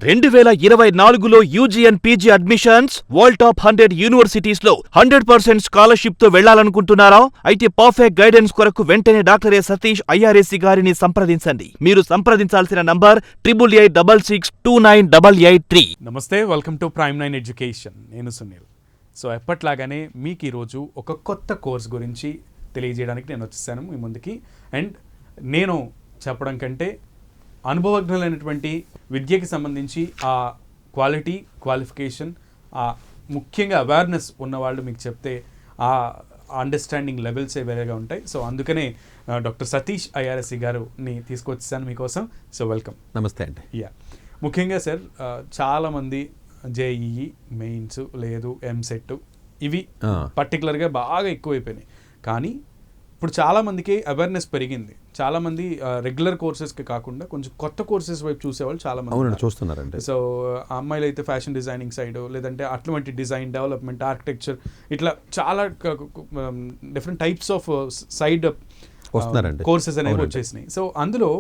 2024లో UG and PG admissions world top 100 universities లో 100% scholarship తో వెళ్లాలనుకుంటున్నారా? అయితే పర్ఫెక్ట్ గైడెన్స్ కొరకు వెంటనే డాక్టర్ సతీష్ ఐఆర్ఎస్సి గారిని సంప్రదించండి. మీరు సంప్రదించాల్సిన నంబర్ 8886629883. నమస్తే, వెల్కమ్ టు ప్రైమ్ 9 ఎడ్యుకేషన్. నేను సునీల్. సో ఎప్పట్లాగానే మీకు ఈరోజు ఒక కొత్త కోర్స్ గురించి తెలియజేయడానికి నేను వచ్చేసాను మీ ముందుకి. అండ్ నేను చెప్పడం కంటే అనుభవజ్ఞులైనటువంటి విద్యకి సంబంధించి ఆ క్వాలిటీ, క్వాలిఫికేషన్, ఆ ముఖ్యంగా అవేర్నెస్ ఉన్నవాళ్ళు మీకు చెప్తే ఆ అండర్స్టాండింగ్ లెవెల్సే వేరేగా ఉంటాయి. సో అందుకనే డాక్టర్ సతీష్ ఐఆర్ఎస్సి గారుని తీసుకొచ్చేసాను మీకోసం. So welcome. నమస్తే అండి. ముఖ్యంగా సార్, చాలామంది జేఈఈ మెయిన్స్ లేదు ఎంసెట్ ఇవి పర్టికులర్గా బాగా ఎక్కువైపోయినాయి. కానీ ఇప్పుడు చాలామందికి అవేర్నెస్ పెరిగింది. చాలామంది రెగ్యులర్ కోర్సెస్కి కాకుండా కొంచెం కొత్త కోర్సెస్ వైపు చూసేవాళ్ళు చాలామంది చూస్తున్నారండి. సో అమ్మాయిలు అయితే ఫ్యాషన్ డిజైనింగ్ సైడ్, లేదంటే అటువంటి డిజైన్ డెవలప్మెంట్, ఆర్కిటెక్చర్, ఇట్లా చాలా different types of side courses అనేవి వచ్చేసినాయి. సో అందులో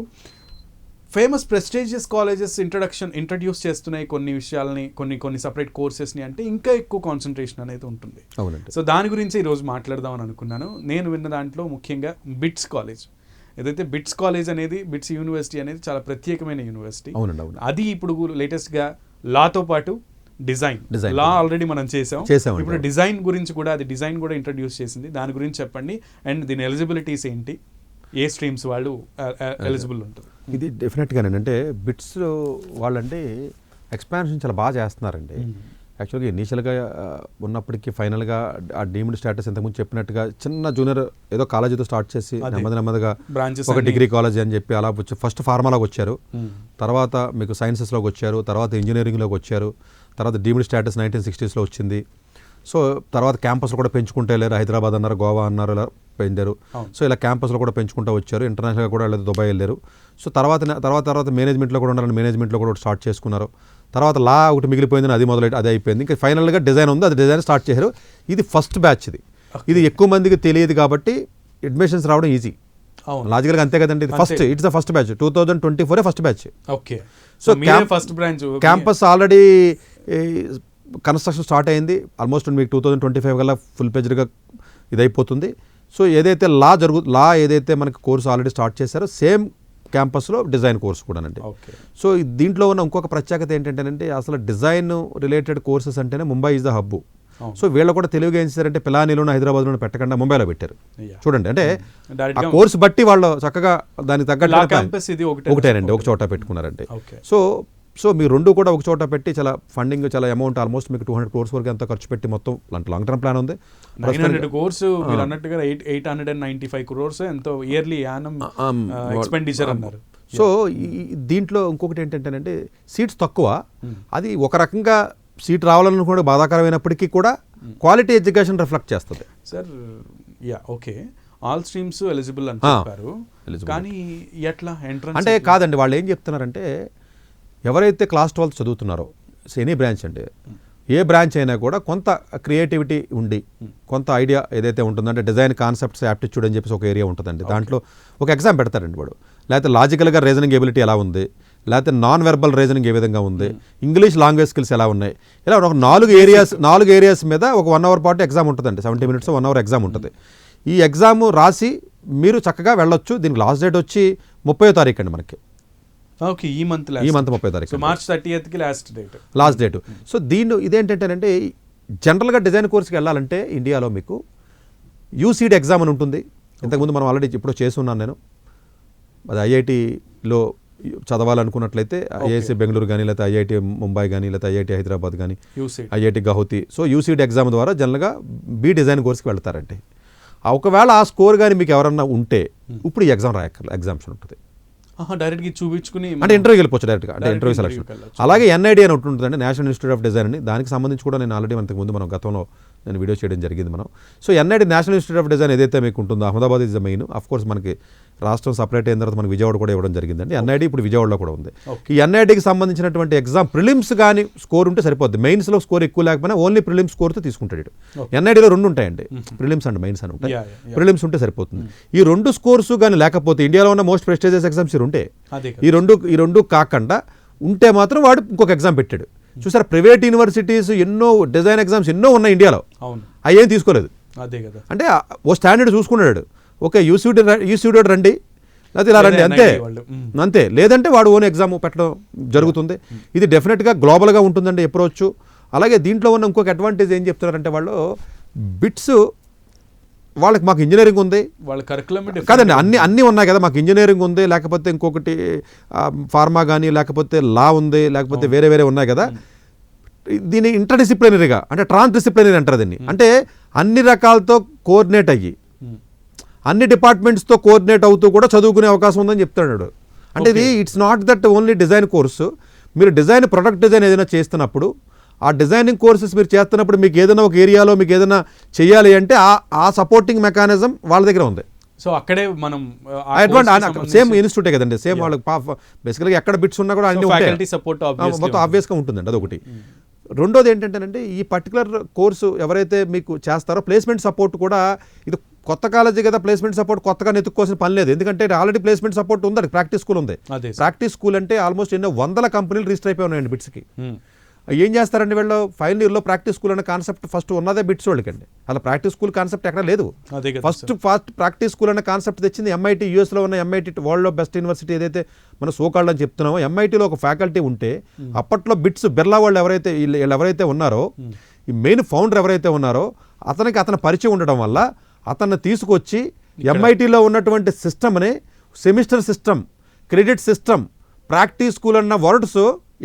ఫేమస్ ప్రెస్టీజియస్ కాలేజెస్ ఇంట్రడ్యూస్ చేస్తున్నాయి కొన్ని విషయాలని, కొన్ని సపరేట్ కోర్సెస్ని. అంటే ఇంకా ఎక్కువ కాన్సన్ట్రేషన్ అనేది ఉంటుంది. సో దాని గురించి ఈరోజు మాట్లాడదామని అనుకున్నాను. నేను విన్న దాంట్లో ముఖ్యంగా బిట్స్ కాలేజ్, ఏదైతే బిట్స్ కాలేజ్ అనేది, బిట్స్ యూనివర్సిటీ అనేది చాలా ప్రత్యేకమైన యూనివర్సిటీ. అది ఇప్పుడు లేటెస్ట్గా లాతో పాటు డిజైన్ లా ఆల్రెడీ మనం చేసాం. ఇప్పుడు డిజైన్ గురించి కూడా, అది డిజైన్ కూడా ఇంట్రడ్యూస్ చేసింది. దాని గురించి చెప్పండి. అండ్ దీని ఎలిజిబిలిటీస్ ఏంటి, ఏ స్ట్రీమ్స్ వాళ్ళు ఎలిజిబుల్ ఉంటుంది? ఇది డెఫినెట్గానే అంటే బిట్స్ వాళ్ళంటే ఎక్స్పాన్షన్ చాలా బాగా చేస్తున్నారండి. యాక్చువల్గా ఇనీషియల్గా ఉన్నప్పటికీ ఫైనల్గా ఆ డీమ్డ్ స్టేటస్ ఇంతకుముందు చెప్పినట్టుగా చిన్న జూనియర్ ఏదో కాలేజీతో స్టార్ట్ చేసి నెమ్మదిగా ఒక డిగ్రీ కాలేజ్ అని చెప్పి అలా వచ్చి ఫస్ట్ ఫార్మాలోకి వచ్చారు, తర్వాత మీకు సైన్సెస్లోకి వచ్చారు, తర్వాత ఇంజనీరింగ్లోకి వచ్చారు, తర్వాత డీమ్డ్ స్టేటస్ 1960s వచ్చింది. సో తర్వాత క్యాంపస్లో కూడా పెంచుకుంటూ వెళ్ళారు. హైదరాబాద్ అన్నారు, గోవా అన్నారు, ఇలా పెంచారు. సో ఇలా క్యాంపస్లో కూడా పెంచుకుంటూ వచ్చారు. ఇంటర్నేషనల్గా కూడా వెళ్ళదు, దుబాయ్ వెళ్ళారు. సో తర్వాత మేనేజ్మెంట్లో కూడా ఉండాలని మేనేజ్మెంట్లో కూడా స్టార్ట్ చేసుకున్నారు. తర్వాత లా ఒకటి మిగిలిపోయిందని అది మొదలెట్టి అది అయిపోయింది. ఇంకా ఫైనల్గా డిజైన్ ఉంది, అది డిజైన్ స్టార్ట్ చేశారు. ఇది ఫస్ట్ బ్యాచ్. ఇది ఎక్కువ మందికి తెలియదు కాబట్టి అడ్మిషన్స్ రావడం ఈజీ. లాజికల్గా అంతే కదండి. ఇది first, it's the first batch. 2024 first batch. Okay. So first branch campus already construction start అయింది. ఆల్మోస్ట్ మీకు 2025 కల్లా ఫుల్ పేజ్డ్గా ఇదైపోతుంది. సో ఏదైతే లా ఏదైతే మనకి కోర్సు ఆల్రెడీ స్టార్ట్ చేశారో సేమ్ క్యాంపస్లో డిజైన్ కోర్స్ కూడానండి. సో దీంట్లో ఉన్న ఇంకొక ప్రత్యేకత ఏంటంటేనంటే, అసలు డిజైన్ రిలేటెడ్ కోర్సెస్ అంటేనే Mumbai is the hub. So వీళ్ళు కూడా తెలివిగా ఏం చేశారంటే పిలానీలోనూ హైదరాబాద్లోనూ పెట్టకుండా ముంబైలో పెట్టారు. చూడండి, అంటే ఆ కోర్సు బట్టి వాళ్ళు చక్కగా దానికి తగ్గట్టు ఒకటేనండి, ఒక చోట పెట్టుకున్నారండి. సో మీరు రెండు కూడా ఒక చోట పెట్టి చాలా ఫండింగ్, చాలా అమౌంట్ ఆల్మోస్ట్ మీకు 200 crores వరకు ఎంత ఖర్చు పెట్టి మొత్తం లాంగ్ టర్మ్ ప్లాన్ ఉంది. 900 crores మీరు అన్నట్టుగా 895 crores ఎంతో ఇయర్లీ యానం ఎక్స్పెండిచర్ అన్నారు. సో దీంట్లో ఇంకొకటి ఏంటంటేనంటే సీట్స్ తక్కువ. అది ఒక రకంగా సీట్ రావాలని కూడా బాధాకరమైనప్పటికీ కూడా క్వాలిటీ ఎడ్యుకేషన్ రిఫ్లెక్ట్ చేస్తుంది. Sir okay, all streams eligible అని చెప్పారు, కానీ ఎట్లా ఎంట్రన్స్ అంటే కాదండి. వాళ్ళు ఏం చెప్తున్నారంటే, ఎవరైతే క్లాస్ 12 చదువుతున్నారో ఎనీ బ్రాంచ్ అంటే ఏ బ్రాంచ్ అయినా కూడా కొంత క్రియేటివిటీ ఉండి, కొంత ఐడియా ఏదైతే ఉంటుందో, అంటే డిజైన్ కాన్సెప్ట్స్, యాప్టిట్యూడ్ అని చెప్పేసి ఒక ఏరియా ఉంటుందండి. దాంట్లో ఒక ఎగ్జామ్ పెడతారండి వాడు. లేకపోతే లాజికల్గా రీజనింగ్ ఎబిలిటీ ఎలా ఉంది, లేకపోతే నాన్ వెర్బల్ రీజనింగ్ ఏ విధంగా ఉంది, ఇంగ్లీష్ లాంగ్వేజ్ స్కిల్స్ ఎలా ఉన్నాయి, ఇలా ఒక 4 ఏరియాస్ మీద ఒక 1 hour పాటు ఎగ్జామ్ ఉంటుందండి. 70 minutes 1 hour ఎగ్జామ్ ఉంటుంది. ఈ ఎగ్జామ్ రాసి మీరు చక్కగా వెళ్ళొచ్చు. దీనికి లాస్ట్ డేట్ వచ్చి 30వ తారీఖు అండి మనకి. ఓకే, ఈ మంత్ 30వ తారీఖు, మార్చ్ 30కి లాస్ట్ డేట్. సో ఇదేంటంటేనంటే, జనరల్గా డిజైన్ కోర్స్కి వెళ్ళాలంటే ఇండియాలో మీకు యూసీడీ ఎగ్జామ్ అని ఉంటుంది. ఇంతకుముందు మనం ఆల్రెడీ ఇప్పుడు చేసి ఉన్నాను నేను. అది ఐఐటీలో చదవాలనుకున్నట్లయితే ఐఐసి బెంగళూరు కానీ, లేకపోతే ఐఐటి ముంబై కానీ, లేకపోతే ఐఐటి హైదరాబాద్ కానీ, IIT Guwahati. So UCD exam ద్వారా జనరల్గా డిజైన్ కోర్స్కి వెళ్తారంటే, ఒకవేళ ఆ స్కోర్ కానీ మీకు ఎవరన్నా ఉంటే ఇప్పుడు ఈ ఎగ్జామ్ ఎగ్జామ్షన్ ఉంటుంది. డైరెక్ట్గా చూపించుకుని అంటే ఇంటర్వ్యూకి వెళ్ళిపోవచ్చు డైరెక్ట్గా, అంటే ఇంటర్వ్యూ సెలక్షన్. అలాగే ఎన్ఐడి అని ఉంటుందండి, నేషనల్ ఇన్స్టిట్యూట్ ఆఫ్ డిజైన్ అని. దానికి సంబంధించి కూడా నేను ఆల్రెడీ అంతకుముందు మనం గతంలో నేను వీడియో చేయడం జరిగింది మనం. So NID national institute of design ఏదైతే మీకు ఉంటుందో, Ahmedabad is the main. Of course మనకి రాష్ట్రం సపరేట్ అయిన తర్వాత మనకి విజయవాడ కూడా ఇవ్వడం జరిగిందండి. ఎన్ఐడి ఇప్పుడు విజయవాడలో కూడా ఉంది. ఈ ఎన్ఐడికి సంబంధించినటువంటి ఎగ్జామ్ ప్రిలిమ్స్ కానీ స్కోర్ ఉంటే సరిపోద్ది. మెయిన్స్లో స్కోర్ ఎక్కువ లేకపోయినా ఓన్లీ ప్రిలిమ్స్ స్కోర్తో తీసుకుంటాడు. ఎన్ఐడిలో 2 ఉంటాయండి, ప్రిలిమ్స్ అండ్ మెయిన్స్ అని ఉంటాయి. ప్రిలిమ్స్ ఉంటే సరిపోతుంది. ఈ 2 స్కోర్స్ కానీ లేకపోతే ఇండియాలో ఉన్న మోస్ట్ ప్రెస్టీజియస్ ఎగ్జామ్స్ ఈ 2. ఈ రెండు కాకుండా ఉంటే మాత్రం వాడు ఇంకొక ఎగ్జామ్ పెట్టాడు. చూసారా, ప్రైవేట్ యూనివర్సిటీస్ ఎన్నో డిజైన్ ఎగ్జామ్స్ ఎన్నో ఉన్నాయి ఇండియాలో, అవును, అవి ఏం తీసుకోలేదు. అదే కదా, అంటే ఓ స్టాండర్డ్ చూసుకున్నాడు, ఓకే యూసీడీ రండి లేకపోతే ఇలా రండి, అంతే అంతే. లేదంటే వాడు ఓన్ ఎగ్జామ్ పెట్టడం జరుగుతుంది. ఇది డెఫినెట్గా గ్లోబల్గా ఉంటుందండి అప్రోచ్. అలాగే దీంట్లో ఉన్న ఇంకొక అడ్వాంటేజ్ ఏం చెప్తున్నారంటే వాళ్ళు బిట్స్ వాళ్ళకి మాకు ఇంజనీరింగ్ ఉంది వాళ్ళ కరికులం కాదండి, అన్నీ ఉన్నాయి కదా, మాకు ఇంజనీరింగ్ ఉంది, లేకపోతే ఇంకొకటి ఫార్మా కానీ, లేకపోతే లా ఉంది, లేకపోతే వేరే వేరే ఉన్నాయి కదా. దీన్ని ఇంటర్డిసిప్లినరీగా అంటే ట్రాన్స్డిసిప్లినరీ అంటారు దీన్ని. అంటే అన్ని రకాలతో కోఆర్డినేట్ అయ్యి అన్ని డిపార్ట్మెంట్స్తో కోఆర్డినేట్ అవుతూ కూడా చదువుకునే అవకాశం ఉందని చెప్తున్నాడు. అంటే ఇది it's not that only design course. మీరు డిజైన్ ప్రొడక్ట్ డిజైన్ ఏదైనా చేస్తున్నప్పుడు ఆ డిజైనింగ్ కోర్సెస్ మీరు చేస్తున్నప్పుడు మీకు ఏదైనా ఒక ఏరియాలో మీకు ఏదైనా చేయాలి అంటే ఆ సపోర్టింగ్ మెకానిజం వాళ్ళ దగ్గర ఉంది. సో అక్కడే మనం సేమ్ ఇన్స్టిట్యూటే కదండి, సేమ్ వాళ్ళకి బేసికల్గా ఎక్కడ బిట్స్ ఉన్నా కూడా అన్ని ఫ్యాకల్టీ సపోర్ట్ మొత్తం ఆబ్వియస్గా ఉంటుందండి, అదొకటి. రెండోది ఏంటంటేనండి, ఈ పర్టికులర్ కోర్సు ఎవరైతే మీకు చేస్తారో ప్లేస్మెంట్ సపోర్ట్ కూడా, ఇది కొత్త కాలేజీ కదా, ప్లేస్మెంట్ సపోర్ట్ కొత్తగా నెత్తుక్కోవాల్సిన పని లేదు. ఎందుకంటే ఆల్రెడీ ప్లేస్మెంట్ సపోర్ట్ ఉంది, ప్రాక్టీస్ స్కూల్ ఉంది. ప్రాక్టీస్ స్కూల్ అంటే ఆల్మోస్ట్ ఎన్నో వందల కంపెనీలు రిజిస్టర్ అయిపోయి ఉన్నాయండి బిట్స్కి. ఏం చేస్తారండి వీళ్ళు, ఫైనల్ ఇయర్లో ప్రాక్టీస్ స్కూల్ అనే కాన్సెప్ట్ ఫస్ట్ ఉన్నదే బిట్స్ వాళ్ళకండి. అలా ప్రాక్టీస్ స్కూల్ కాన్సెప్ట్ ఎక్కడ లేదు. ఫస్ట్ ప్రాక్టీస్ స్కూల్ అనే కాన్సెప్ట్ తెచ్చింది ఎంఐటీ, యూఎస్లో ఉన్న ఎంఐటీ, వరల్డ్లో బెస్ట్ యూనివర్సిటీ ఏదైతే మనం సోకాల్డ్ అని చెప్తున్నామో, ఎంఐటీలో ఒక ఫ్యాకల్టీ ఉంటే అప్పట్లో బిట్స్ బిర్లా వాళ్ళు వీళ్ళు ఎవరైతే ఉన్నారో, ఈ మెయిన్ ఫౌండర్ ఎవరైతే ఉన్నారో అతని పరిచయం ఉండడం వల్ల అతన్ని తీసుకొచ్చి ఎంఐటీలో ఉన్నటువంటి సిస్టమ్ని, semester system, credit system, practice school అన్న వర్డ్స్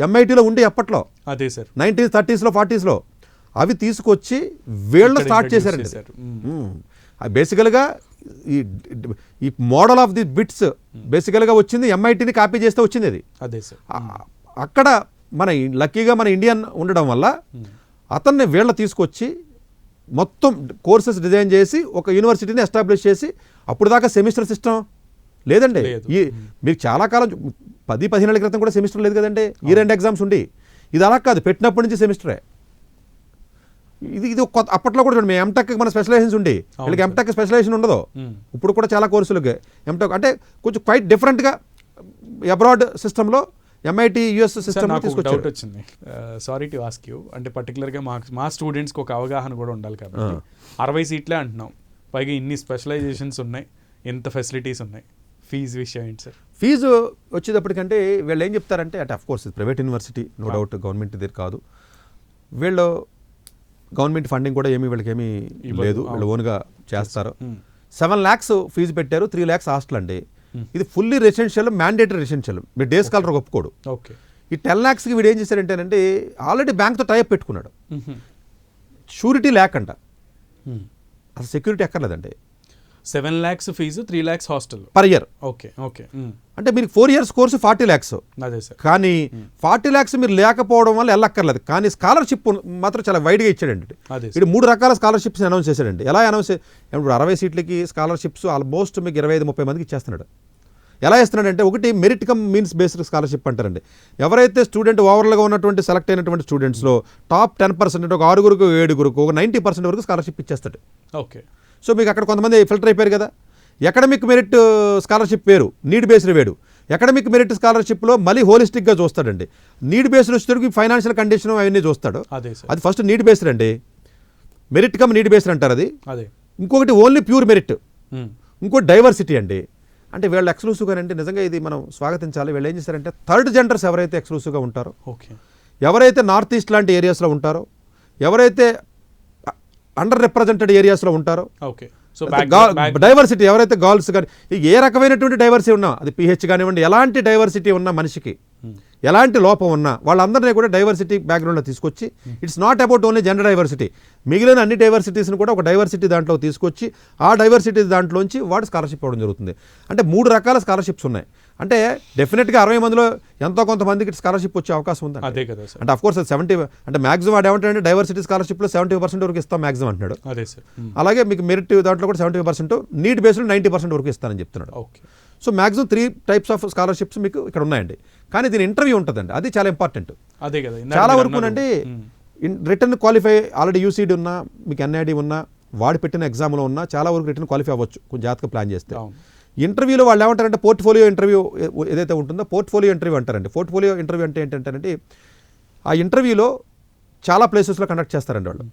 ఎంఐటీలో ఉండి అప్పట్లో అదే సార్ 1930s 40s అవి తీసుకొచ్చి వీళ్ళు స్టార్ట్ చేశారండి. బేసికల్గా ఈ మోడల్ ఆఫ్ ది బిట్స్ బేసికల్గా వచ్చింది ఎంఐటీని కాపీ చేస్తే వచ్చింది అది. అదే సార్, అక్కడ లక్కీగా మన ఇండియన్ ఉండడం వల్ల అతన్ని వీళ్ళ తీసుకొచ్చి మొత్తం కోర్సెస్ డిజైన్ చేసి ఒక యూనివర్సిటీని ఎస్టాబ్లిష్ చేసి, అప్పుడు దాకా సెమిస్టర్ సిస్టమ్ లేదండి. మీకు చాలా కాలం 10-15 ఏళ్ల క్రితం కూడా సెమిస్టర్ లేదు కదండి, ఈ 2 ఎగ్జామ్స్ ఉండి. ఇది అలా కాదు, పెట్టినప్పటి నుంచి సెమిస్టరే. ఇది కొత్త. అప్పట్లో కూడా చూడండి, ఎంటెక్ మన స్పెషలైజేషన్స్ ఉండి, వీళ్ళకి ఎంటెక్ స్పెషలైజేషన్ ఉండదు. ఇప్పుడు కూడా చాలా కోర్సులకి ఎంటెక్ అంటే కొంచెం క్వైట్ డిఫరెంట్గా అబ్రాడ్ సిస్టంలో ఎంఐటీ యుఎస్ సిస్టమ్ డౌట్ వచ్చింది. సారీ టు ఆస్క్ యూ, అంటే పర్టికులర్గా మా స్టూడెంట్స్కి ఒక అవగాహన కూడా ఉండాలి కాబట్టి 60 సీట్లే అంటున్నాం, పైగా ఇన్ని స్పెషలైజేషన్స్ ఉన్నాయి, ఎంత ఫెసిలిటీస్ ఉన్నాయి, ఫీజు విషయం ఏంటి సార్? ఫీజు వచ్చేటప్పటికంటే వీళ్ళు ఏం చెప్తారంటే, అంటే of course private university, no doubt government దగ్గర కాదు, వీళ్ళు గవర్నమెంట్ ఫండింగ్ కూడా వీళ్ళకేమీ లేదు, వీళ్ళు ఓన్గా చేస్తారు. 7 lakhs ఫీజు పెట్టారు, 3 lakhs హాస్టల్ అండి. ఇది ఫుల్లీ రెసిడెన్షియల్, మ్యాండేటరీ రెసిడెన్షియల్, మీరు డే స్కాలర్ ఒప్పుకోడు. ఓకే, ఈ 10 lakhsకి వీడు ఏం చేశారంటేనంటే ఆల్రెడీ బ్యాంక్తో టైప్ పెట్టుకున్నాడు, షూరిటీ లేకంట, అసలు సెక్యూరిటీ ఎక్కర్లేదండి. 7 lakhs fees, 3 lakhs hostel per year. Okay okay, అంటే మీరు 4 years కోర్సు 40 lakhs. అదే సార్, కానీ 40 lakhs మీరు లేకపోవడం వల్ల వెళ్ళక్కర్లేదు. కానీ స్కాలర్షిప్ మాత్రం చాలా వైడ్గా ఇచ్చాడండి. ఇది 3 రకాల స్కాలర్షిప్స్ అనౌన్స్ చేశాడండి. ఎలా అనౌన్స్, ఇప్పుడు 60 సీట్లకి స్కాలర్షిప్స్ ఆల్మోస్ట్ మీకు 25-30 మందికి ఇచ్చేస్తున్నాడు. ఎలా ఇస్తున్నాడంటే, ఒకటి merit come means based scholarship అంటారండి. ఎవరైతే స్టూడెంట్ ఓవరాల్గా ఉన్నటువంటి సెలెక్ట్ అయినటువంటి స్టూడెంట్స్లో టాప్ 10% అంటే ఒక 6గురికి 7గురికి ఒక 90% వరకు స్కాలర్షిప్ ఇచ్చేస్తాడు. ఓకే, సో మీకు అక్కడ కొంతమంది ఫిల్టర్ అయిపోయారు కదా. ఎకడమిక్ మెరిట్ స్కాలర్షిప్ వేరు, నీడ్ బేస్డ్ వేరు. ఎకడమిక్ మెరిట్ స్కాలర్షిప్లో మళ్ళీ హోలిస్టిక్గా చూస్తాడండి. నీడ్ బేస్డ్ వచ్చేసరికి ఫైనాన్షియల్ కండిషన్ అవన్నీ చూస్తాడు. అది ఫస్ట్ నీడ్ బేస్డ్ అండి, మెరిట్ కమ్ నీడ్ బేస్డ్ అంటారు అది. ఇంకొకటి ఓన్లీ ప్యూర్ మెరిట్, ఇంకోటి డైవర్సిటీ అండి. అంటే వీళ్ళు ఎక్స్క్లూసివ్గా అంటే నిజంగా ఇది మనం స్వాగతించాలి. వీళ్ళు ఏం చేశారంటే థర్డ్ జెండర్స్ ఎవరైతే ఎక్స్క్లూసివ్గా ఉంటారో, ఎవరైతే నార్త్ ఈస్ట్ లాంటి ఏరియాస్లో ఉంటారో, ఎవరైతే అండర్ రిప్రజెంటెడ్ ఏరియాస్లో ఉంటారో, డైవర్సిటీ ఎవరైతే గర్ల్స్ కానీ ఏ రకమైనటువంటి డైవర్సిటీ ఉన్నా, అది పిహెచ్ కానివ్వండి, ఎలాంటి డైవర్సిటీ ఉన్న మనిషికి ఎలాంటి లోపం ఉన్నా వాళ్ళందరినీ కూడా డైవర్సిటీ బ్యాక్గ్రౌండ్లో తీసుకొచ్చి, it's not about only gender diversity, మిగిలిన అన్ని డైవర్సిటీస్ని కూడా ఒక డైవర్సిటీ దాంట్లో తీసుకొచ్చి ఆ డైవర్సిటీ దాంట్లోంచి వాడు స్కాలర్షిప్ ఇవ్వడం జరుగుతుంది. అంటే 3 రకాల స్కాలర్షిప్స్ ఉన్నాయి. అంటే డెఫినెట్గా 60 మందిలో ఎంతో కొంతమందికి స్కాలర్షిప్ వచ్చే అవకాశం ఉంది. అదే కదా సార్. అంటే అఫ్కోర్స్ 70 అంటే మ్యాక్సిమం వాడు ఏమంటాడంటే డైవర్సిటీ స్కాలర్షిప్లో 70% వరకు ఇస్తాం మ్యాక్సిమం అంటున్నాడు. అదే సార్. అలాగే మీకు మెరిట్ దాంట్లో కూడా 70%, నీడ్ బేస్డ్ 90% వరకు ఇస్తానని చెప్తున్నాడు. Okay. So maximum 3 types of scholarships మీకు ఇక్కడ ఉన్నాయండి. కానీ దీని ఇంటర్వ్యూ ఉంటుందండి, అది చాలా ఇంపార్టెంట్. అదే కదా, చాలా వరకునండి రిటర్న్ క్వాలిఫై ఆల్రెడీ యూసీడీ ఉన్నా, మీకు ఎన్ఐడి ఉన్నా, వాడు పెట్టిన ఎగ్జామ్లో ఉన్నా చాలా వరకు రిటర్న్ క్వాలిఫై అవ్వచ్చు కొంచెం జాగ్రత్తగా ప్లాన్ చేస్తే. ఇంటర్వ్యూలో వాళ్ళు ఏమంటారంటే పోర్ట్ఫోలియో ఇంటర్వ్యూ ఏదైతే ఉంటుందో పోర్ట్ఫోలియో ఇంటర్వ్యూ అంటారండి. పోర్ట్ఫోలియో ఇంటర్వ్యూ అంటే ఏంటంటే ఆ ఇంటర్వ్యూలో చాలా ప్లేసెస్లో కండక్ట్ చేస్తారండి వాళ్ళు.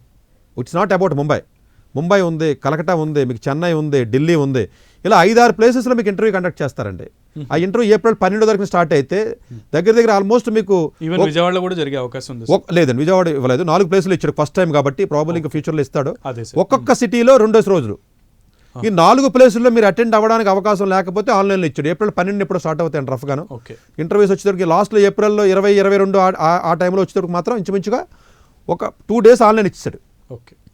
ఇట్స్ నాట్ అబౌట్ ముంబై ఉంది, కలకటా ఉంది, మీకు చెన్నై ఉంది, ఢిల్లీ ఉంది, ఇలా 5-6 ప్లేసెస్లో మీకు ఇంటర్వ్యూ కండక్ట్ చేస్తారండి. ఆ ఇంటర్వ్యూ ఏప్రిల్ 12 వరకు స్టార్ట్ అయితే దగ్గర ఆల్మోస్ట్ మీకు విజయవాడలో కూడా జరిగే అవకాశం ఉంది. లేదండి, విజయవాడ ఇవ్వలేదు, 4 ప్లేసులు ఇచ్చాడు ఫస్ట్ టైం కాబట్టి, ప్రాబబ్లీ ఇంకా ఫ్యూచర్లో ఇస్తాడు. ఒక్కొక్క సిటీలో 2 రోజులు. ఈ 4 ప్లేసుల్లో మీరు అటెండ్ అవ్వడానికి అవకాశం లేకపోతే ఆన్లైన్లో ఇచ్చాడు. ఏప్రిల్ 12 ఎప్పుడు స్టార్ట్ అవుతాయండి రఫ్గాను. ఇంటర్వ్యూస్ వచ్చేసరికి లాస్ట్లో ఏప్రిల్లో 20-22 ఆ టైంలో వచ్చేసరికి మాత్రం ఇంచుమించుగా ఒక 2 days ఆన్లైన్ ఇచ్చాడు.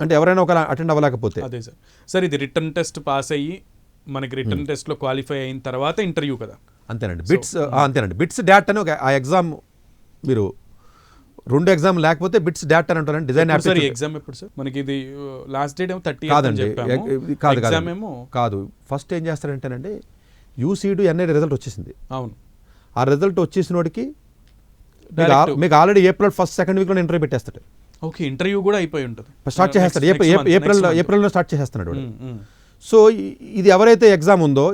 అంటే ఎవరైనా ఒక అటెండ్ అవ్వలేకపోతే. అదే సార్ ఇది రిటర్న్ టెస్ట్ పాస్ అయ్యి మనకి రిటర్న్ టెస్ట్లో క్వాలిఫై అయిన తర్వాత ఇంటర్వ్యూ కదా. అంతేనండి. బిట్స్ డాట్ అని ఒక ఆ ఎగ్జామ్ మీరు 2 ఎగ్జామ్ లేకపోతే బిట్స్ డాట్ అని అంటారండి. డిజైన్ ఎగ్జామ్ ఎప్పుడు సార్ మనకి ఇది లాస్ట్ డేట్ ఏమో 30 కాదండి, కాదు. ఫస్ట్ ఏం చేస్తారంటేనండి యూసీడీ అనేది రిజల్ట్ వచ్చేసింది. అవును, ఆ రిజల్ట్ వచ్చేసిన వాడికి మీకు ఆల్రెడీ ఏప్రిల్ 1st, 2nd వీక్లో ఇంటర్వ్యూ పెట్టేస్తాడు. ఓకే, ఇంటర్వ్యూ కూడా అయిపోయి ఉంటుంది, స్టార్ట్ చేసేస్తాడు. ఏప్రిల్లో స్టార్ట్ చేసేస్తున్నాడు. సో ఇది ఎవరైతే ఎగ్జామ్ ఉందో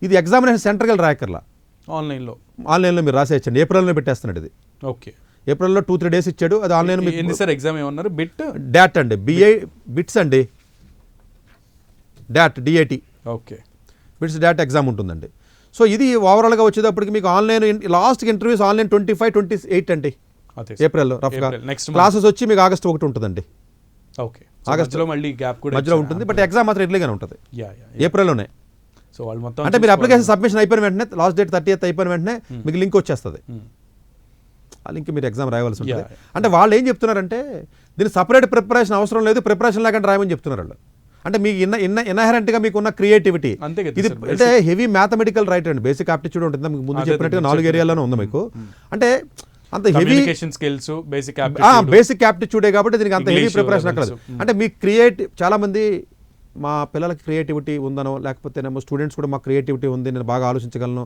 ఇది ఎగ్జామినేషన్ సెంటర్కి వెళ్ళి రాయకర్లా, ఆన్లైన్లో మీరు రాసేయచ్చండి. ఏప్రిల్లో పెట్టేస్తున్నాడు ఇది. ఓకే, ఏప్రిల్లో 2-3 days ఇచ్చాడు. అది ఆన్లైన్. ఎన్ని సార్ ఎగ్జామ్ ఏమన్నారు? డాట్ అండి, బిట్స్ అండి, DAT. Okay, bits dot exam ఉంటుందండి. సో ఇది ఓవరాల్గా వచ్చేటప్పటికి మీకు ఆన్లైన్ లాస్ట్కి ఇంటర్వ్యూస్ ఆన్లైన్ 25-28 అండి ఏప్రిల్లో రఫ్గా. క్లాసెస్ వచ్చి మీకు August 1 ఉంటుందండి. ఓకే, ఆగస్టులో మళ్ళీ గ్యాప్ కూడా మధ్యలో ఉంటుంది. బట్ ఎగ్జామ్ మాత్రం ఎర్లీగానే ఉంటుంది, ఏప్రిల్లోనే. సో వాళ్ళు మొత్తం అంటే మీరు అప్లికేషన్ సబ్మిషన్ అయిపోయిన వెంటనే లాస్ట్ డేట్ 30th అయిపోయిన వెంటనే మీకు లింక్ వచ్చేస్తుంది. ఆ లింక్ మీరు ఎగ్జామ్ రాయవలసి ఉంటుంది. అంటే వాళ్ళు ఏం చెప్తున్నారంటే దీనికి సపరేట్ ప్రిపరేషన్ అవసరం లేదు, ప్రిపరేషన్ లేకుండా రాయమని చెప్తున్నారు వాళ్ళు. అంటే మీకు ఇన్హెరెంట్గా మీకున్న క్రియేటివిటీ ఇది అంటే హెవీ మ్యాథమెటికల్ రైట్ అండి. బేసిక్ ఆప్టిట్యూడ్ ఉంటుంది, మీకు ముందు చెప్పినట్టుగా 4 ఏరియాలోనే ఉంది మీకు. అంటే అంత హెవీ స్కిల్స్, బేసిక్ యాప్టిట్యూడే కాబట్టి దీనికి అంత హెవీ ప్రిపరేషన్ అక్కర్లేదు. అంటే మీ చాలా మంది మా పిల్లలకి క్రియేటివిటీ ఉందనో లేకపోతే స్టూడెంట్స్ కూడా మా క్రియేటివిటీ ఉంది, నేను బాగా ఆలోచించగలను,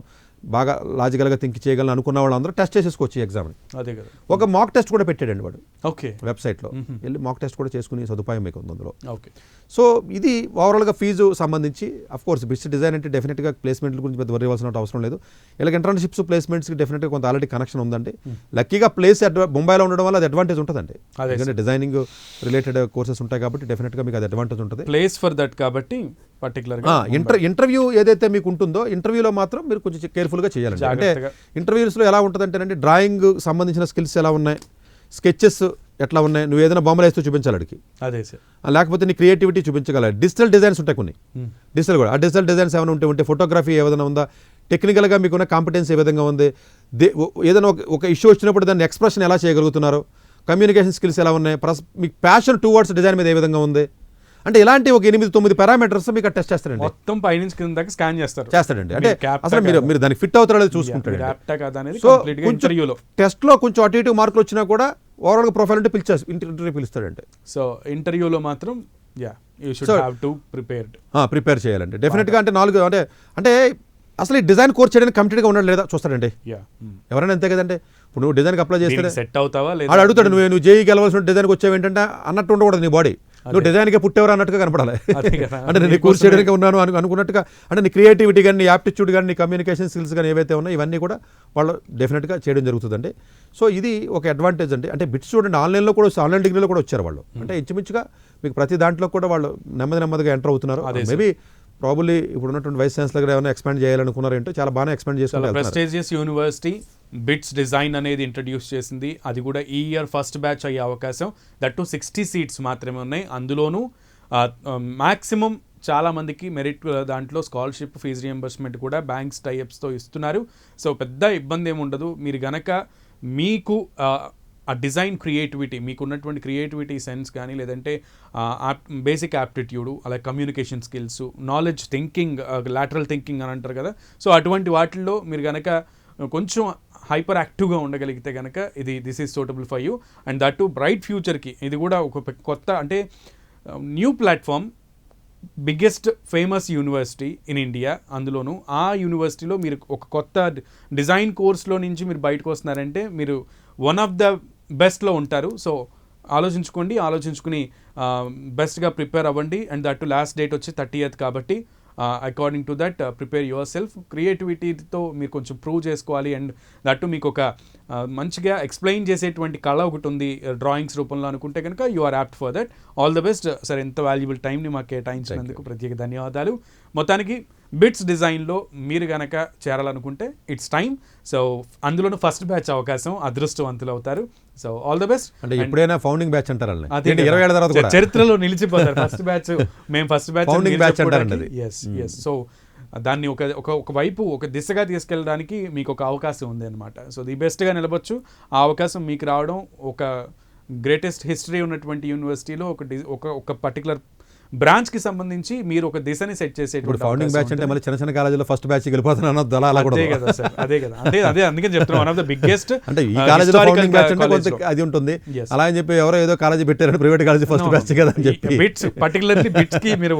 బాగా లాజికల్గా థింక్ చేయగలను అనుకున్న వాళ్ళందరూ టెస్ట్ చేసేసుకోవచ్చు ఈ ఎగ్జామ్ని. అదే కదా, ఒక మాక్ టెస్ట్ కూడా పెట్టాడండి వాడు. ఓకే, వెబ్సైట్లో వెళ్ళి మాక్ టెస్ట్ కూడా చేసుకునే సదుపాయం మీకు ఉంది అందులో. ఓకే, సో ఇది ఓవరాల్గా ఫీజు సంబంధించి అఫ్కోర్స్ బిట్స్ డిజైన్ అంటే డెఫినెట్గా ప్లేస్మెంట్ల గురించి పెద్ద వరి ఇవ్వాల్సిన అవసరం లేదు. ఇలాగ ఇంటర్న్షిప్స్ ప్లేస్మెంట్స్కి డెఫినెట్గా కొంత ఆల్రెడీ కనెక్షన్ ఉందండి. లక్కీగా ప్లేస్ ముంబైలో ఉండడం వల్ల అది అడ్వాంటేజ్ ఉంటుందండి. ఎందుకంటే డిజైనింగ్ రిలేటెడ్ కోర్సెస్ ఉంటాయి కాబట్టి డెఫినెట్గా మీకు అది అడ్వాంటేజ్ ఉంటుంది. ప్లేస్ ఫర్ దట్ కాబట్టి పర్టికులర్గా ఇంటర్వ్యూ ఏదైతే మీకు ఉంటుందో ఇంటర్వ్యూలో మాత్రం మీరు కొంచెం కేర్ఫుల్గా చేయాలండి. అంటే ఇంటర్వ్యూస్లో ఎలా ఉంటుందంటేనండి డ్రాయింగ్ సంబంధించిన స్కిల్స్ ఎలా ఉన్నాయి, స్కెచెస్ ఎట్లా ఉన్నాయి, నువ్వు ఏదైనా బొమ్మలు వేస్తూ చూపించాలి అడిగి. అదే సార్, లేకపోతే నీ క్రియేటివిటీ చూపించగల. డిజిటల్ డిజైన్స్ ఉంటాయి కొన్ని, డిజిటల్ కూడా. ఆ డిజిటల్ డిజైన్స్ ఏమైనా ఉంటే ఫోటోగ్రఫీ ఏ విధంగా ఉందా, టెక్నికల్గా మీకున్న కాంపిటెన్స్ ఏ విధంగా ఉంది, ఏదైనా ఒక ఇష్యూ వచ్చినప్పుడు దాన్ని ఎక్స్ప్రెషన్ ఎలా చేయగలుగుతున్నారు, కమ్యూనికేషన్ స్కిల్స్ ఎలా ఉన్నాయి, మీకు ప్యాషన్ టువర్డ్స్ డిజైన్ మీద ఏ విధంగా ఉంది, అంటే ఇలాంటి ఒక 8-9 పారామీటర్స్ మీకు టెస్ట్ చేస్తారండి. మొత్తం పైనుంచి కింద దాకా స్కాన్ చేస్తాడండి. అంటే అసలు మీరు దానికి ఫిట్ అవుతారో లేదో చూసుకుంటాడు. సో టెస్ట్లో కొంచెం అటు ఇటు మార్కులు వచ్చినా కూడా ఓవరాల్గా ప్రొఫైల్ అంటే ఇంటర్వ్యూ పిలుస్తాడంటే. సో ఇంటర్వ్యూలో మాత్రం ప్రిపేర్ చేయాలండి డెఫినెట్గా. అంటే 4 అంటే అసలు ఈ డిజైన్ కోర్స్ చేయడానికి కంప్లీట్గా ఉండడం లేదా చూస్తాడండి ఎవరైనా. అంతే కదండి, ఇప్పుడు నువ్వు డిజైన్కి అప్లై చేస్తే సెట్ అవుతావా వాడు అడుగుతాడు, నువ్వు జేఈ గెలవాల్సిన డిజైన్కి వచ్చావు ఏంటంటే అన్నట్టు ఉండకూడదు నీ బాడీ. నువ్వు డిజైన్కే పుట్టేవారు అన్నట్టుగా కనపడాలి. అంటే నేను కోర్స్ చేయడానికి ఉన్నాను అనుకున్నట్టుగా. అంటే నీ క్రియేటివిటీ కానీ, నీ యాప్టిట్యూడ్ కానీ, నీ కమ్యూనికేషన్ స్కిల్స్ కానీ ఏవైతే ఉన్నాయో ఇవన్నీ కూడా వాళ్ళు డెఫినెట్గా చేయడం జరుగుతుందండి. సో ఇది ఒక అడ్వాంటేజ్ అండి. అంటే బిట్స్ చూడండి ఆన్లైన్లో కూడా ఆన్లైన్ డిగ్రీలో కూడా వచ్చారు వాళ్ళు. అంటే ఇంచుమించుగా మీకు ప్రతి దాంట్లో కూడా వాళ్ళు నెమ్మదిగా ఎంటర్ అవుతున్నారు. మేబీ ప్రాబబ్లీ ఇప్పుడు ఉన్నటువంటి వైస్ ఛాన్సలర్ ఏమైనా ఎక్స్పాండ్ చేయాలనుకున్నారు ఏంటో చాలా బాగా ఎక్స్పాండ్ చేసుకుంటారు. ప్రెస్టీజియస్ యూనివర్సిటీ బిట్స్ డిజైన్ అనేది ఇంట్రడ్యూస్ చేసింది. అది కూడా ఈ ఇయర్ ఫస్ట్ బ్యాచ్ అయ్యే అవకాశం. దట్ టు 60 seats మాత్రమే ఉన్నాయి. అందులోనూ మ్యాక్సిమం చాలా మందికి మెరిట్ దాంట్లో స్కాలర్షిప్, ఫీజు రియంబర్స్మెంట్ కూడా బ్యాంక్స్ టైఅప్స్తో ఇస్తున్నారు. సో పెద్ద ఇబ్బంది ఏమి ఉండదు. మీరు గనక మీకు ఆ డిజైన్ క్రియేటివిటీ, మీకున్నటువంటి క్రియేటివిటీ సెన్స్ కానీ, లేదంటే బేసిక్ యాప్టిట్యూడు, అలాగే communication skills, knowledge, thinking, lateral thinking అని అంటారు కదా. సో అటువంటి వాటిల్లో మీరు కనుక కొంచెం హైపర్ యాక్టివ్గా ఉండగలిగితే కనుక this is suitable for you. And that to bright ఫ్యూచర్కి ఇది కూడా ఒక కొత్త అంటే new platform, biggest famous university in India. అందులోనూ ఆ యూనివర్సిటీలో మీరు ఒక కొత్త డిజైన్ కోర్స్లో నుంచి మీరు బయటకు వస్తున్నారంటే మీరు వన్ ఆఫ్ ద బెస్ట్లో ఉంటారు. సో ఆలోచించుకుని బెస్ట్గా ప్రిపేర్ అవ్వండి. And that to last date వచ్చి 30th కాబట్టి according to that prepare yourself. క్రియేటివిటీతో మీరు కొంచెం ప్రూవ్ చేసుకోవాలి, అండ్ దట్టు మీకు ఒక మంచిగా ఎక్స్ప్లెయిన్ చేసేటువంటి కళ ఒకటి ఉంది డ్రాయింగ్స్ రూపంలో అనుకుంటే కనుక you are apt for that. All the best sir, ఎంత వాల్యుబుల్ టైంని మాకు కేటాయించినందుకు ప్రత్యేక ధన్యవాదాలు. మొత్తానికి బిట్స్ డిజైన్లో మీరు గనక చేరాలనుకుంటే ఇట్స్ టైమ్. సో అందులోనూ ఫస్ట్ బ్యాచ్ అవకాశం, అదృష్టవంతులు అవుతారు. So all the best. అంటే ఎప్పుడైనా ఫౌండింగ్ బ్యాచ్ అంటారు, చరిత్రలో నిలిచిపోతారు. ఫస్ట్ బ్యాచ్, మేము ఫస్ట్ బ్యాచ్ ఫౌండింగ్ బ్యాచ్ అంటారండి. ఎస్. సో దాన్ని ఒక వైపు ఒక దిశగా తీసుకెళ్ళడానికి మీకు ఒక అవకాశం ఉంది అనమాట. సో ది బెస్ట్గా నిలబొచ్చు. ఆ అవకాశం మీకు రావడం ఒక గ్రేటెస్ట్ హిస్టరీ ఉన్నటువంటి యూనివర్సిటీలో ఒక పర్టికులర్ బ్రాంచ్ కి సంబంధించి మీరు ఒక దిశని సెట్ చేసేటువంటి ఫౌండింగ్ బ్యాచ్ అంటే మళ్ళీ చిన్న చిన్న కాలేజీలో ఫస్ట్ బ్యాచ్ వెళ్ళిపోతున్నాను అలా కూడా అదే కదా సార్, అదే కదా, అదే అందుకని చెప్తున్నాను వన్ ఆఫ్ ద బిగ్గెస్ట్ అంటే ఈ కాలేజీలో ఫౌండింగ్ బ్యాచ్ అంటే కొంత అది ఉంటుంది. అలా అని చెప్పి ఎవరో ఏదో కాలేజీ పెట్టారంటే ప్రైవేట్ కాలేజీ ఫస్ట్ బ్యాచ్ కదా అని చెప్పి బిట్స్ పర్టికులర్లీ బిట్స్ కి మీరు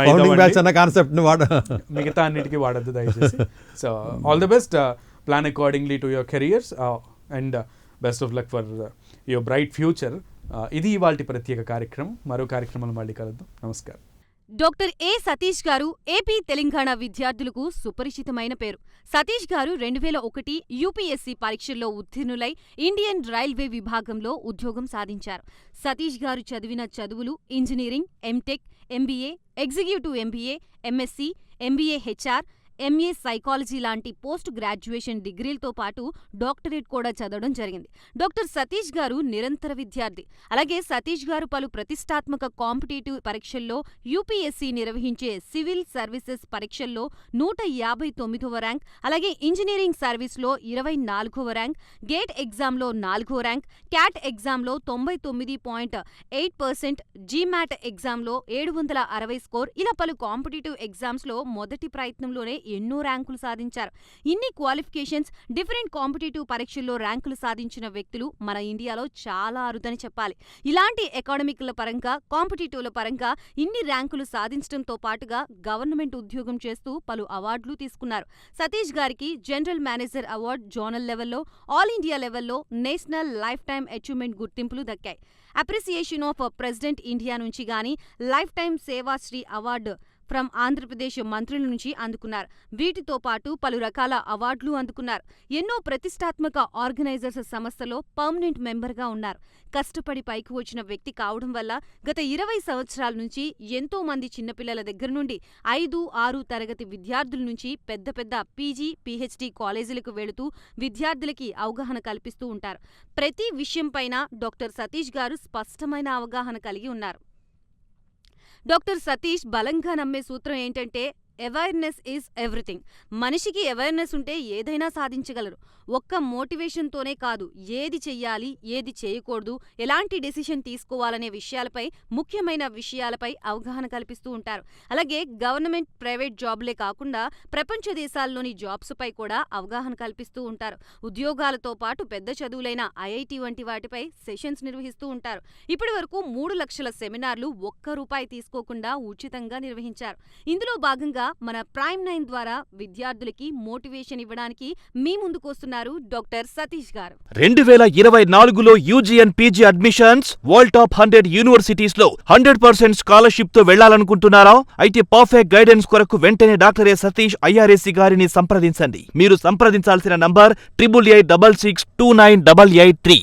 ఫౌండింగ్ బ్యాచ్ అన్న కాన్సెప్ట్ ని మిగతా అన్నిటికీ వాడద్దు దయచేసి. So all the best, plan accordingly to your careers and best of luck for your bright future. ఇది ఇవాల్టి ప్రత్యేక కార్యక్రమం. మరో కార్యక్రమంలో మళ్ళీ కలుద్దాం. నమస్కారం. డాక్టర్ ఏ సతీష్ గారు ఏపీ తెలంగాణ విద్యార్థులకు సుపరిచితమైన పేరు. సతీష్ గారు 2001 యూపీఎస్సీ పరీక్షల్లో ఉత్తీర్ణులై ఇండియన్ రైల్వే విభాగంలో ఉద్యోగం సాధించారు. సతీష్ గారు చదివిన చదువులు engineering, MTech, MBA, executive MBA, MSc, MBA HR, MA psychology లాంటి పోస్ట్ గ్రాడ్యుయేషన్ డిగ్రీలతో పాటు డాక్టరేట్ కూడా చదవడం జరిగింది. డాక్టర్ సతీష్ గారు నిరంతర విద్యార్థి. అలాగే సతీష్ గారు పలు ప్రతిష్టాత్మక కాంపిటేటివ్ పరీక్షల్లో యూపీఎస్సీ నిర్వహించే సివిల్ సర్వీసెస్ పరీక్షల్లో 159వ ర్యాంక్, అలాగే ఇంజనీరింగ్ సర్వీస్లో 24వ ర్యాంక్, గేట్ ఎగ్జామ్లో 4వ ర్యాంక్, క్యాట్ ఎగ్జామ్లో 99.8%, జీమాట్ ఎగ్జామ్లో 760 స్కోర్, ఇలా పలు కాంపిటేటివ్ ఎగ్జామ్స్లో మొదటి ప్రయత్నంలోనే ఎన్నో ర్యాంకులు సాధించారు. ఇన్ని క్వాలిఫికేషన్స్, డిఫరెంట్ కాంపిటేటివ్ పరీక్షల్లో ర్యాంకులు సాధించిన వ్యక్తులు మన ఇండియాలో చాలా అరుదని చెప్పాలి. ఇలాంటి అకాడమిక్ల పరంగా, కాంపిటేటివ్ల పరంగా ఇన్ని ర్యాంకులు సాధించడంతో పాటుగా గవర్నమెంట్ ఉద్యోగం చేస్తూ పలు అవార్డులు తీసుకున్నారు. సతీష్ గారికి జనరల్ మేనేజర్ అవార్డు జోనల్ లెవెల్లో, ఆల్ ఇండియా లెవెల్లో నేషనల్ లైఫ్ టైమ్ అచీవ్మెంట్ గుర్తింపులు దక్కాయి. అప్రిసియేషన్ ఆఫ్ ప్రెసిడెంట్ ఇండియా నుంచి గానీ lifetime Sevashri award from Andhra Pradesh మంత్రుల నుంచి అందుకున్నారు. వీటితో పాటు పలు రకాల అవార్డులు అందుకున్నారు. ఎన్నో ప్రతిష్టాత్మక ఆర్గనైజర్స్ సంస్థలో పర్మనెంట్ మెంబర్గా ఉన్నారు. కష్టపడి పైకి వచ్చిన వ్యక్తి కావడం వల్ల గత 20 సంవత్సరాల నుంచి ఎంతో మంది చిన్నపిల్లల దగ్గర నుండి 5, 6 తరగతి విద్యార్థుల నుంచి పెద్ద పెద్ద పీజీ, పీహెచ్డీ కాలేజీలకు వెళుతూ విద్యార్థులకి అవగాహన కల్పిస్తూ ఉంటారు. ప్రతి విషయంపైన డాక్టర్ సతీష్ గారు స్పష్టమైన అవగాహన కలిగి ఉన్నారు. డాక్టర్ సతీష్ బలంగా నమ్మే సూత్రం ఏంటంటే అవేర్నెస్ ఈజ్ ఎవ్రీథింగ్. మనిషికి అవేర్నెస్ ఉంటే ఏదైనా సాధించగలరు. ఒక్క మోటివేషన్తోనే కాదు, ఏది చెయ్యాలి, ఏది చేయకూడదు, ఎలాంటి డెసిషన్ తీసుకోవాలనే విషయాలపై, ముఖ్యమైన విషయాలపై అవగాహన కల్పిస్తూ ఉంటారు. అలాగే గవర్నమెంట్, ప్రైవేట్ జాబ్లే కాకుండా ప్రపంచ దేశాల్లోని జాబ్స్పై కూడా అవగాహన కల్పిస్తూ ఉంటారు. ఉద్యోగాలతో పాటు పెద్ద చదువులైన ఐఐటి వంటి వాటిపై సెషన్స్ నిర్వహిస్తూ ఉంటారు. ఇప్పటి వరకు 3 లక్షల సెమినార్లు ₹1 తీసుకోకుండా ఉచితంగా నిర్వహించారు. ఇందులో భాగంగా మన ప్రైమ్ 9 ద్వారా విద్యార్థులకి మోటివేషన్ ఇవ్వడానికి మీ ముందుకొస్తున్నారు డాక్టర్ సతీష్ గారు. 2024లో UG and PG admissions world top 100 universities లో 100% స్కాలర్షిప్ తో వెళ్లాలనుకుంటున్నారా? అయితే పర్ఫెక్ట్ గైడెన్స్ కొరకు వెంటనే డాక్టర్ ఏ సతీష్ ఐఆర్ఎస్సి గారిని సంప్రదించండి. మీరు సంప్రదించాల్సిన నంబర్ 8886629883.